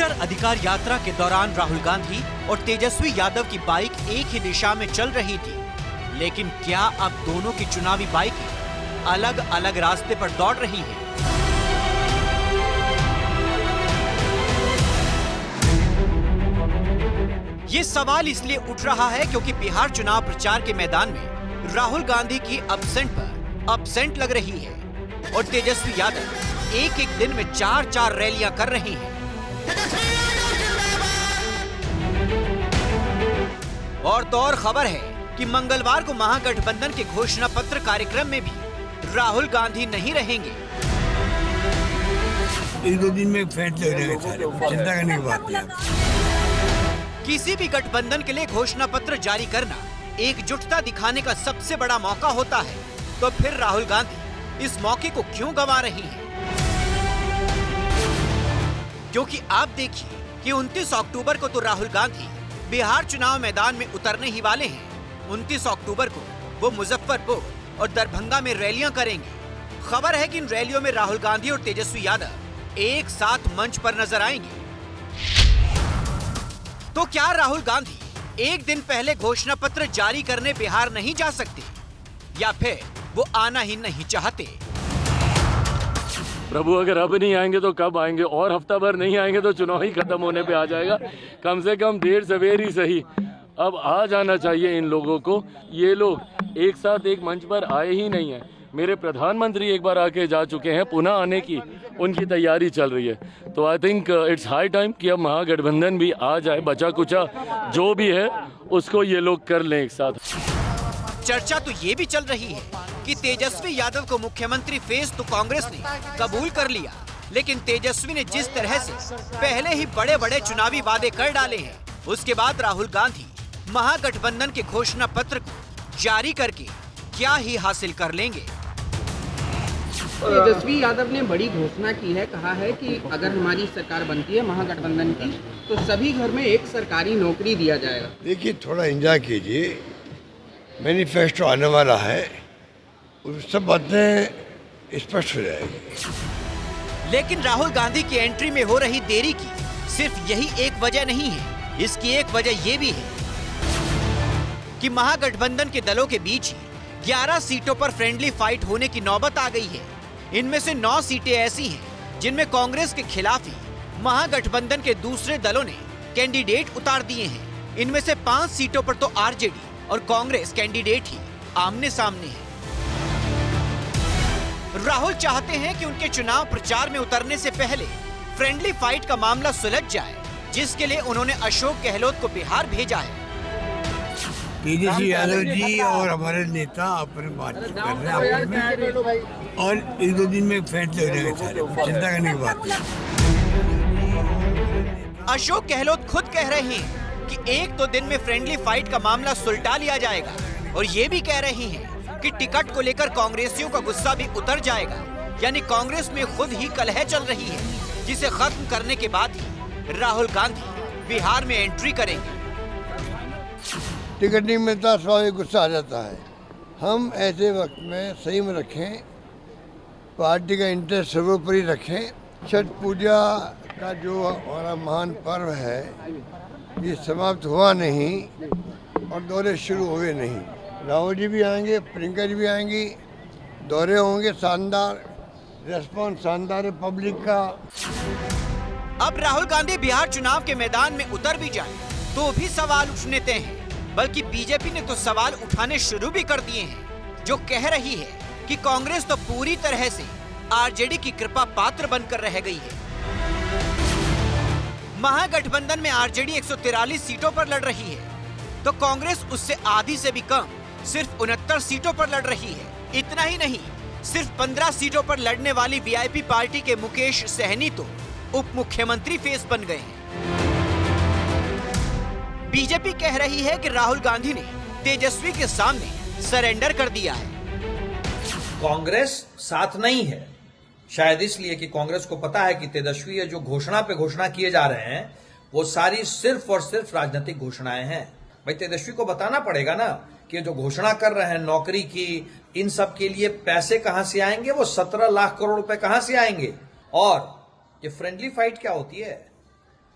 उत्तर अधिकार यात्रा के दौरान राहुल गांधी और तेजस्वी यादव की बाइक एक ही दिशा में चल रही थी, लेकिन क्या अब दोनों की चुनावी बाइकें अलग अलग रास्ते पर दौड़ रही हैं? ये सवाल इसलिए उठ रहा है क्योंकि बिहार चुनाव प्रचार के मैदान में राहुल गांधी की अब्सेंट पर अपसेंट लग रही है और तेजस्वी यादव एक एक दिन में 4-4 रैलियां कर रही हैं। और तो और खबर है कि मंगलवार को महागठबंधन के घोषणा पत्र कार्यक्रम में भी राहुल गांधी नहीं रहेंगे। एक दो दिन में फैसले हो जाएंगे, चिंता करने की बात नहीं। किसी भी गठबंधन के लिए घोषणा पत्र जारी करना एकजुटता दिखाने का सबसे बड़ा मौका होता है, तो फिर राहुल गांधी इस मौके को क्यों गंवा रही हैं? क्योंकि आप देखिए कि 29 अक्टूबर को तो राहुल गांधी बिहार चुनाव मैदान में उतरने ही वाले हैं। 29 अक्टूबर को वो मुजफ्फरपुर और दरभंगा में रैलियां करेंगे। खबर है कि इन रैलियों में राहुल गांधी और तेजस्वी यादव एक साथ मंच पर नजर आएंगे। तो क्या राहुल गांधी एक दिन पहले घोषणा पत्र जारी करने बिहार नहीं जा सकते, या फिर वो आना ही नहीं चाहते? प्रभु अगर अब नहीं आएंगे तो कब आएंगे, और हफ्ता भर नहीं आएंगे तो चुनाव ही खत्म होने पे आ जाएगा। कम से कम देर सवेर ही सही अब आ जाना चाहिए इन लोगों को। ये लोग एक साथ एक मंच पर आए ही नहीं है। मेरे प्रधानमंत्री एक बार आके जा चुके हैं, पुनः आने की उनकी तैयारी चल रही है। तो I think it's high time कि अब महागठबंधन भी आ जाए। बचा कुचा जो भी है उसको ये लोग कर लें एक साथ। चर्चा तो ये भी चल रही है कि तेजस्वी यादव को मुख्यमंत्री फेस तो कांग्रेस ने कबूल कर लिया, लेकिन तेजस्वी ने जिस तरह से पहले ही बड़े बड़े चुनावी वादे कर डाले हैं, उसके बाद राहुल गांधी महागठबंधन के घोषणा पत्र को जारी करके क्या ही हासिल कर लेंगे? तेजस्वी यादव ने बड़ी घोषणा की है, कहा है कि अगर हमारी सरकार बनती है महागठबंधन की तो सभी घर में एक सरकारी नौकरी दिया जाएगा। देखिए, थोड़ा एंजॉय कीजिए, मैनिफेस्टो आने वाला है, उस सब बातें स्पष्ट हो जाएगी। लेकिन राहुल गांधी की एंट्री में हो रही देरी की सिर्फ यही एक वजह नहीं है। इसकी एक वजह ये भी है कि महागठबंधन के दलों के बीच ही 11 सीटों पर फ्रेंडली फाइट होने की नौबत आ गई है। इनमें से 9 सीटें ऐसी हैं जिनमें कांग्रेस के खिलाफ ही महागठबंधन के दूसरे दलों ने कैंडिडेट उतार दिए हैं। इनमें से 5 सीटों पर तो आरजेडी और कांग्रेस कैंडिडेट ही आमने सामने हैं। राहुल चाहते हैं कि उनके चुनाव प्रचार में उतरने से पहले फ्रेंडली फाइट का मामला सुलझ जाए, जिसके लिए उन्होंने अशोक गहलोत को बिहार भेजा है। तेजस्वी यादव जी और हमारे नेता अपने बातचीत कर रहे हैं और एक दो दिन में फैसले हो जाएंगे, चिंता करने की बात नहीं। अशोक गहलोत खुद कह रहे हैं कि एक दो दिन में फ्रेंडली फाइट का मामला सुलझा लिया जाएगा, और ये भी कह रही हैं कि टिकट को लेकर कांग्रेसियों का गुस्सा भी उतर जाएगा। यानी कांग्रेस में खुद ही कलह चल रही है, जिसे खत्म करने के बाद ही राहुल गांधी बिहार में एंट्री करेंगे। टिकट नहीं मिलता, स्वाभाविक गुस्सा आ जाता है। हम ऐसे वक्त में सही में रखें, पार्टी का इंटरेस्ट सर्वोपरि रखें। छठ पूजा का जो हमारा महान पर्व है, ये समाप्त हुआ नहीं और दौरे शुरू हुए नहीं। राहुल जी भी आएंगे, प्रियंका जी भी आएंगी, दौरे होंगे, शानदार रेस्पॉन्स, शानदार है पब्लिक का। अब राहुल गांधी बिहार चुनाव के मैदान में उतर भी जाए तो भी सवाल उठने तय हैं, बल्कि बीजेपी ने तो सवाल उठाने शुरू भी कर दिए हैं, जो कह रही है कि कांग्रेस तो पूरी तरह से आरजेडी की कृपा पात्र बनकर रह गई है। महागठबंधन में आरजेडी 143 सीटों पर लड़ रही है, तो कांग्रेस उससे आधी से भी कम सिर्फ 69 सीटों पर लड़ रही है। इतना ही नहीं, सिर्फ 15 सीटों पर लड़ने वाली वीआईपी पार्टी के मुकेश सहनी तो उप मुख्यमंत्री फेस बन गए हैं। बीजेपी कह रही है कि राहुल गांधी ने तेजस्वी के सामने सरेंडर कर दिया है। कांग्रेस साथ नहीं है, शायद इसलिए कि कांग्रेस को पता है कि तेजस्वी ये जो घोषणा पे घोषणा किए जा रहे हैं वो सारी सिर्फ और सिर्फ राजनीतिक घोषणाएं हैं। भाई तेजस्वी को बताना पड़ेगा ना कि जो घोषणा कर रहे हैं नौकरी की, इन सब के लिए पैसे कहां से आएंगे, वो 17 लाख करोड़ रुपए कहां से आएंगे। और ये फ्रेंडली फाइट क्या होती है?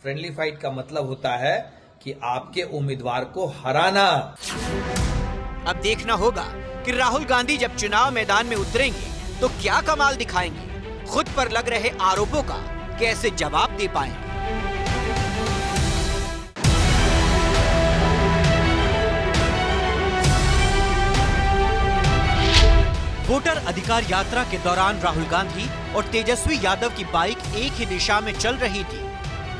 फ्रेंडली फाइट का मतलब होता है कि आपके उम्मीदवार को हराना। अब देखना होगा कि राहुल गांधी जब चुनाव मैदान में उतरेंगे तो क्या कमाल दिखाएंगे, खुद पर लग रहे आरोपों का कैसे जवाब दे पाएंगे। वोटर अधिकार यात्रा के दौरान राहुल गांधी और तेजस्वी यादव की बाइक एक ही दिशा में चल रही थी,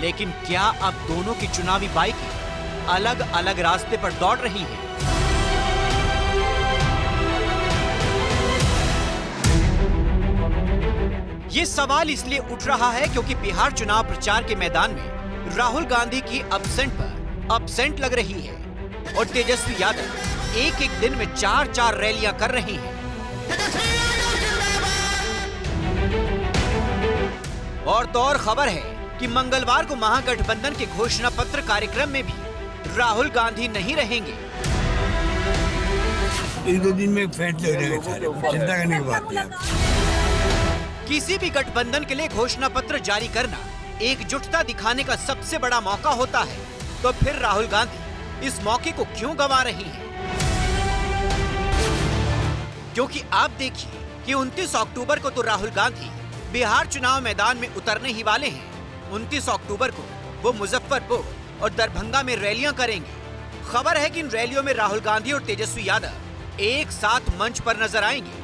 लेकिन क्या अब दोनों की चुनावी बाइकें अलग अलग रास्ते पर दौड़ रही हैं? ये सवाल इसलिए उठ रहा है क्योंकि बिहार चुनाव प्रचार के मैदान में राहुल गांधी की अब्सेंट पर अब्सेंट लग रही है और तेजस्वी यादव एक एक दिन में 4-4 रैलियां कर रही हैं। और तो और खबर है कि मंगलवार को महागठबंधन के घोषणा पत्र कार्यक्रम में भी राहुल गांधी नहीं रहेंगे। 1-2 दिन में फैसले हो जाएंगे सारे, चिंता करने की बात नहीं। किसी भी गठबंधन के लिए घोषणा पत्र जारी करना एकजुटता दिखाने का सबसे बड़ा मौका होता है, तो फिर राहुल गांधी इस मौके को क्यों गंवा रही हैं? क्योंकि आप देखिए कि 29 अक्टूबर को तो राहुल गांधी बिहार चुनाव मैदान में उतरने ही वाले हैं। 29 अक्टूबर को वो मुजफ्फरपुर और दरभंगा में रैलियां करेंगे। खबर है कि इन रैलियों में राहुल गांधी और तेजस्वी यादव एक साथ मंच पर नजर आएंगे।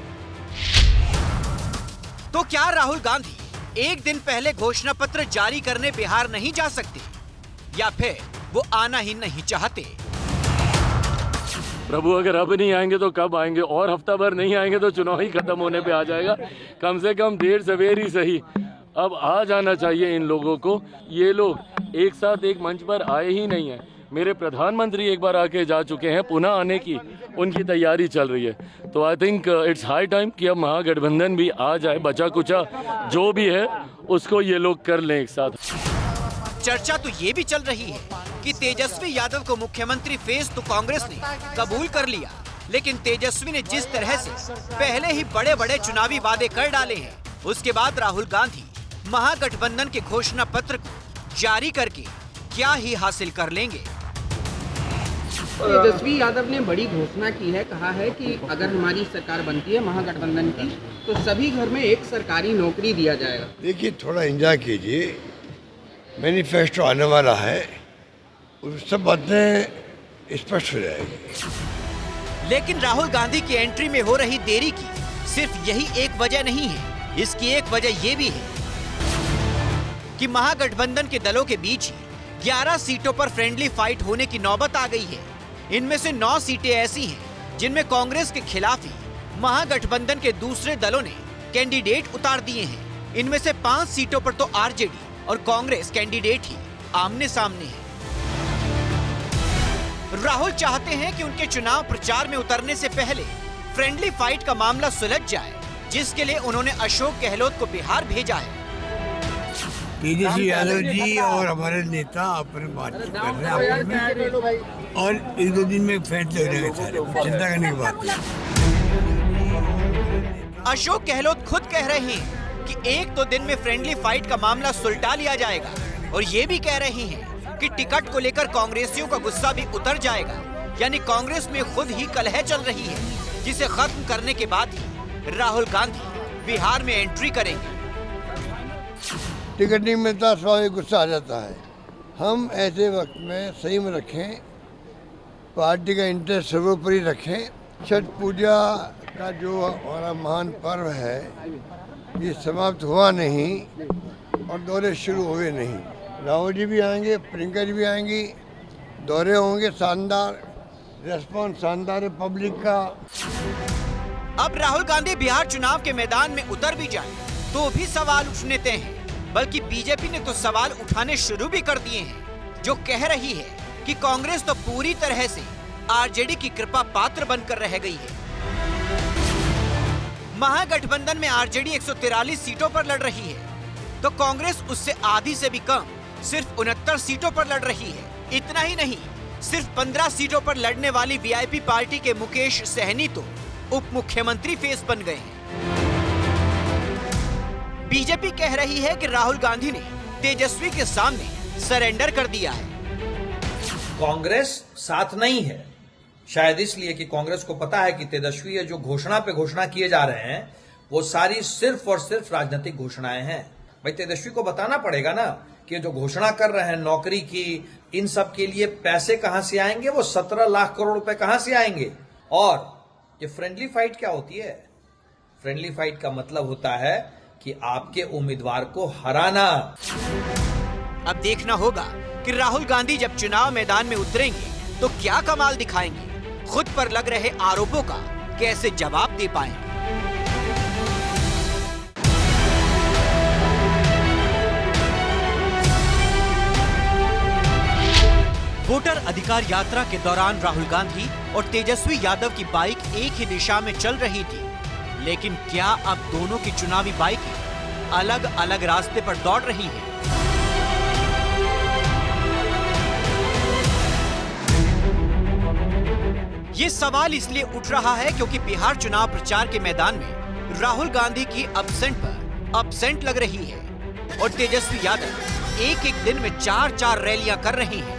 तो क्या राहुल गांधी एक दिन पहले घोषणा पत्र जारी करने बिहार नहीं जा सकते, या फिर वो आना ही नहीं चाहते? प्रभु अगर अब नहीं आएंगे तो कब आएंगे, और हफ्ता भर नहीं आएंगे तो चुनाव ही खत्म होने पे आ जाएगा। कम से कम देर सवेर ही सही, अब आ जाना चाहिए इन लोगों को। ये लोग एक साथ एक मंच पर आए ही नहीं है। मेरे प्रधानमंत्री एक बार आके जा चुके हैं, पुनः आने की उनकी तैयारी चल रही है। तो I think it's high time कि अब महागठबंधन भी आ जाए, बचा कुचा जो भी है उसको ये लोग कर लें एक साथ। चर्चा तो ये भी चल रही है कि तेजस्वी यादव को मुख्यमंत्री फेस तो कांग्रेस ने कबूल कर लिया, लेकिन तेजस्वी ने जिस तरह से पहले ही बड़े बड़े चुनावी वादे कर डाले हैं, उसके बाद राहुल गांधी महागठबंधन के घोषणा पत्र को जारी करके क्या ही हासिल कर लेंगे। तेजस्वी यादव ने बड़ी घोषणा की है, कहा है कि अगर हमारी सरकार बनती है महागठबंधन की तो सभी घर में एक सरकारी नौकरी दिया जाएगा। देखिए, थोड़ा एंजॉय कीजिए, मैनिफेस्टो आने वाला है, उस सब बातें स्पष्ट हो जाएगी। लेकिन राहुल गांधी की एंट्री में हो रही देरी की सिर्फ यही एक वजह नहीं है। इसकी एक वजह ये भी है कि महागठबंधन के दलों के बीच ही 11 सीटों पर फ्रेंडली फाइट होने की नौबत आ गई है। इनमें से 9 सीटें ऐसी हैं जिनमें कांग्रेस के खिलाफ ही महागठबंधन के दूसरे दलों ने कैंडिडेट उतार दिए हैं। इनमें से 5 सीटों पर तो आरजेडी और कांग्रेस कैंडिडेट ही आमने सामने हैं। राहुल चाहते हैं कि उनके चुनाव प्रचार में उतरने से पहले फ्रेंडली फाइट का मामला सुलझ जाए, जिसके लिए उन्होंने अशोक गहलोत को बिहार भेजा है। तेजस्वी यादव जी और हमारे नेता अपने बातचीत कर रहे हैं आपस में, और 1-2 दिन में फैसले हो जाएंगे सारे, चिंता करने की बात नहीं। अशोक गहलोत खुद कह रहे हैं कि 1-2 दिन में फ्रेंडली फाइट का मामला सुलझा लिया जाएगा, और ये भी कह रही हैं कि टिकट को लेकर कांग्रेसियों का गुस्सा भी उतर जाएगा। यानी कांग्रेस में खुद ही कलह चल रही है, जिसे खत्म करने के बाद ही राहुल गांधी बिहार में एंट्री करेंगे। टिकट नहीं मिलता, स्वाभाविक गुस्सा आ जाता है। हम ऐसे वक्त में संयम रखें, पार्टी का इंटरेस्ट सर्वोपरि रखें। छठ पूजा का जो हमारा महान पर्व है, ये समाप्त हुआ नहीं और दौरे शुरू हुए नहीं। राहुल जी भी आएंगे, प्रियंका जी भी आएंगी, दौरे होंगे शानदार, रेस्पॉन्स शानदार है पब्लिक का। अब राहुल गांधी बिहार चुनाव के मैदान में उतर भी जाए तो भी सवाल उठने तय हैं, बल्कि बीजेपी ने तो सवाल उठाने शुरू भी कर दिए हैं, जो कह रही है कि कांग्रेस तो पूरी तरह से आरजेडी की कृपा पात्र बनकर रह गई है। महागठबंधन में आरजेडी 143 सीटों पर लड़ रही है, तो कांग्रेस उससे आधी से भी कम सिर्फ 69 सीटों पर लड़ रही है। इतना ही नहीं, सिर्फ 15 सीटों पर लड़ने वाली वीआईपी पार्टी के मुकेश सहनी तो उप मुख्यमंत्री फेस बन गए हैं। बीजेपी कह रही है कि राहुल गांधी ने तेजस्वी के सामने सरेंडर कर दिया है। कांग्रेस साथ नहीं है, शायद इसलिए कि कांग्रेस को पता है कि तेजस्वी ये जो घोषणा पे घोषणा किए जा रहे हैं वो सारी सिर्फ और सिर्फ राजनीतिक घोषणाएं हैं। भाई तेजस्वी को बताना पड़ेगा ना कि ये जो घोषणा कर रहे हैं नौकरी की, इन सब के लिए पैसे कहां से आएंगे, वो 17 लाख करोड़ रुपए कहां से आएंगे। और ये फ्रेंडली फाइट क्या होती है? फ्रेंडली फाइट का मतलब होता है कि आपके उम्मीदवार को हराना। अब देखना होगा कि राहुल गांधी जब चुनाव मैदान में उतरेंगे तो क्या कमाल दिखाएंगे, खुद पर लग रहे आरोपों का कैसे जवाब दे पाएंगे। वोटर अधिकार यात्रा के दौरान राहुल गांधी और तेजस्वी यादव की बाइक एक ही दिशा में चल रही थी, लेकिन क्या अब दोनों की चुनावी बाइकें अलग अलग रास्ते पर दौड़ रही हैं? ये सवाल इसलिए उठ रहा है क्योंकि बिहार चुनाव प्रचार के मैदान में राहुल गांधी की अब्सेंट पर अब्सेंट लग रही है और तेजस्वी यादव एक एक दिन में 4-4 रैलियां कर रही हैं।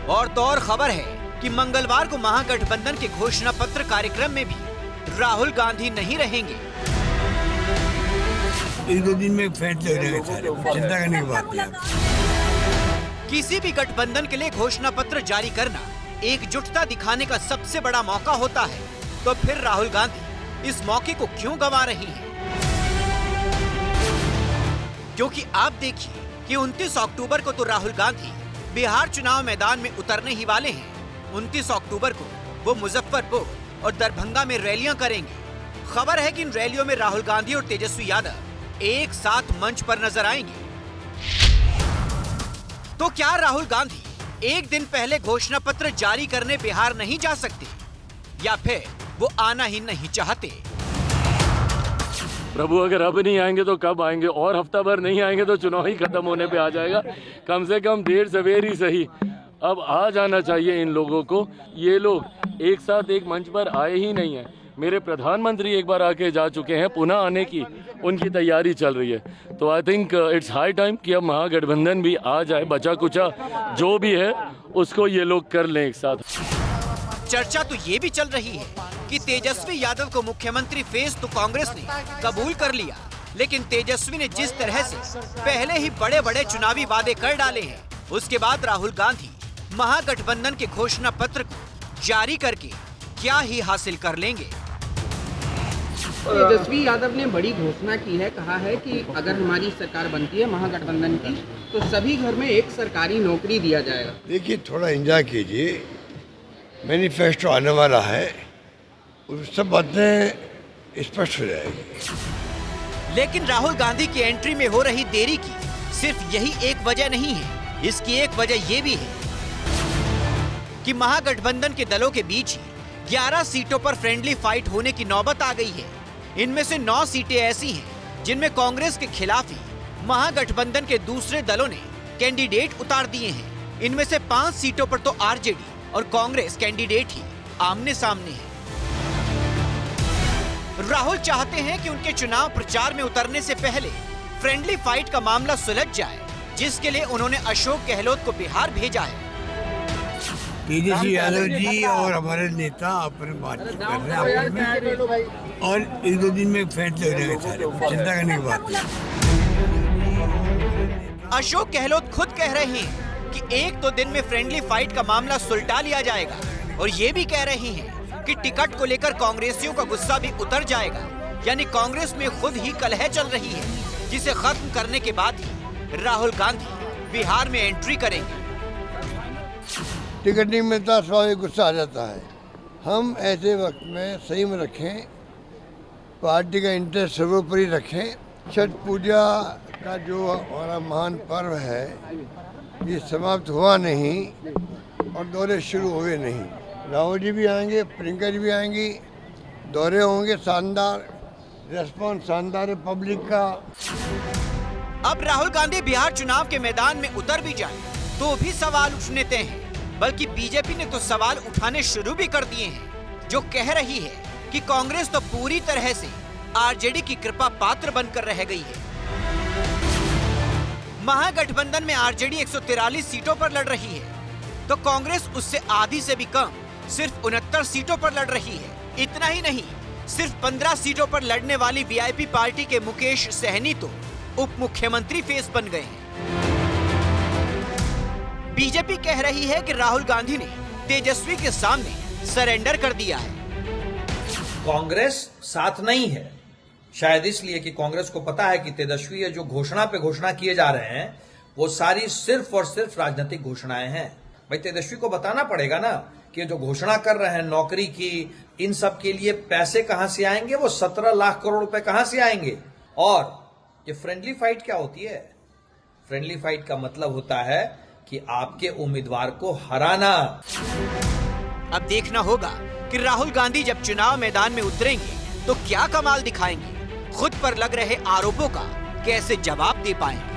और तो और खबर है कि मंगलवार को महागठबंधन के घोषणा पत्र कार्यक्रम में भी राहुल गांधी नहीं रहेंगे। 1-2 दिन में फैसले हो जाएंगे सारे, चिंता करने की बात नहीं। किसी भी गठबंधन के लिए घोषणा पत्र जारी करना एकजुटता दिखाने का सबसे बड़ा मौका होता है, तो फिर राहुल गांधी इस मौके को क्यों गंवा रही हैं? क्योंकि आप देखिए कि 29 अक्टूबर को तो राहुल गांधी बिहार चुनाव मैदान में उतरने ही वाले हैं। 29 अक्टूबर को वो मुजफ्फरपुर और दरभंगा में रैलियां करेंगे। खबर है कि इन रैलियों में राहुल गांधी और तेजस्वी यादव एक साथ मंच पर नजर आएंगे। तो क्या राहुल गांधी एक दिन पहले घोषणा पत्र जारी करने बिहार नहीं जा सकते, या फिर वो आना ही नहीं चाहते? प्रभु अगर अब नहीं आएंगे तो कब आएंगे, और हफ्ता भर नहीं आएंगे तो चुनाव ही खत्म होने पे आ जाएगा। कम से कम देर सवेर ही सही, अब आ जाना चाहिए इन लोगों को। ये लोग एक साथ एक मंच पर आए ही नहीं है। मेरे प्रधानमंत्री एक बार आके जा चुके हैं, पुनः आने की उनकी तैयारी चल रही है। तो I think it's high time कि अब महागठबंधन भी आ जाए, बचा कुचा जो भी है उसको ये लोग कर लें एक साथ। चर्चा तो ये भी चल रही है कि तेजस्वी यादव को मुख्यमंत्री फेस तो कांग्रेस ने कबूल कर लिया, लेकिन तेजस्वी ने जिस तरह से पहले ही बड़े बड़े चुनावी वादे कर डाले हैं, उसके बाद राहुल गांधी महागठबंधन के घोषणा पत्र को जारी करके क्या ही हासिल कर लेंगे। तेजस्वी यादव ने बड़ी घोषणा की है, कहा है कि अगर हमारी सरकार बनती है महागठबंधन की तो सभी घर में एक सरकारी नौकरी दिया जाएगा। देखिए थोड़ा एंजॉय कीजिए, मैनिफेस्टो आने वाला है, उस सब बातें स्पष्ट हो जाएगी। लेकिन राहुल गांधी की एंट्री में हो रही देरी की सिर्फ यही एक वजह नहीं है। इसकी एक वजह ये भी है कि महागठबंधन के दलों के बीच ही 11 सीटों पर फ्रेंडली फाइट होने की नौबत आ गई है। इनमें से 9 सीटें ऐसी हैं जिनमें कांग्रेस के खिलाफ ही महागठबंधन के दूसरे दलों ने कैंडिडेट उतार दिए हैं। इनमें से 5 सीटों पर तो आरजेडी और कांग्रेस कैंडिडेट ही आमने सामने हैं। राहुल चाहते हैं कि उनके चुनाव प्रचार में उतरने से पहले फ्रेंडली फाइट का मामला सुलझ जाए, जिसके लिए उन्होंने अशोक गहलोत को बिहार भेजा है। तेजस्वी यादव जी और हमारे नेता अपने बातचीत कर रहे हैं आपस में, और 1-2 दिन में फैसले हो जाएंगे सारे, चिंता करने की बात नहीं। अशोक गहलोत खुद कह रहे हैं कि 1-2 दिन में फ्रेंडली फाइट का मामला सुलझा लिया जाएगा, और ये भी कह रही हैं कि टिकट को लेकर कांग्रेसियों का गुस्सा भी उतर जाएगा। यानी कांग्रेस में खुद ही कलह चल रही है, जिसे खत्म करने के बाद ही राहुल गांधी बिहार में एंट्री करेंगे। टिकट नहीं मिलता, स्वाभाविक गुस्सा आ जाता है। हम ऐसे वक्त में संयम रखें, पार्टी का इंटरेस्ट सर्वोपरि रखें। छठ पूजा का जो हमारा महान पर्व है ये समाप्त हुआ नहीं और दौरे शुरू हुए नहीं। राहुल जी भी आएंगे, प्रियंका जी भी आएंगी, दौरे होंगे, शानदार रेस्पॉन्स, शानदार पब्लिक का। अब राहुल गांधी बिहार चुनाव के मैदान में उतर भी जाए तो भी सवाल उठने तय हैं, बल्कि बीजेपी ने तो सवाल उठाने शुरू भी कर दिए हैं, जो कह रही है कि कांग्रेस तो पूरी तरह से आरजेडी की कृपा पात्र बनकर रह गई है। महागठबंधन में आरजेडी 143 सीटों पर लड़ रही है, तो कांग्रेस उससे आधी से भी कम सिर्फ 69 सीटों पर लड़ रही है। इतना ही नहीं, सिर्फ 15 सीटों पर लड़ने वाली वीआईपी पार्टी के मुकेश सहनी तो उप मुख्यमंत्री फेस बन गए हैं। बीजेपी कह रही है कि राहुल गांधी ने तेजस्वी के सामने सरेंडर कर दिया है। कांग्रेस साथ नहीं है, शायद इसलिए कि कांग्रेस को पता है कि तेजस्वी ये जो घोषणा पे घोषणा किए जा रहे हैं वो सारी सिर्फ और सिर्फ राजनीतिक घोषणाएं हैं। भाई तेजस्वी को बताना पड़ेगा ना कि जो घोषणा कर रहे हैं नौकरी की, इन सब के लिए पैसे कहां से आएंगे, वो 17 लाख करोड़ रुपए कहां से आएंगे। और ये फ्रेंडली फाइट क्या होती है? फ्रेंडली फाइट का मतलब होता है कि आपके उम्मीदवार को हराना। अब देखना होगा कि राहुल गांधी जब चुनाव मैदान में उतरेंगे तो क्या कमाल दिखाएंगे, खुद पर लग रहे आरोपों का कैसे जवाब दे पाएंगे।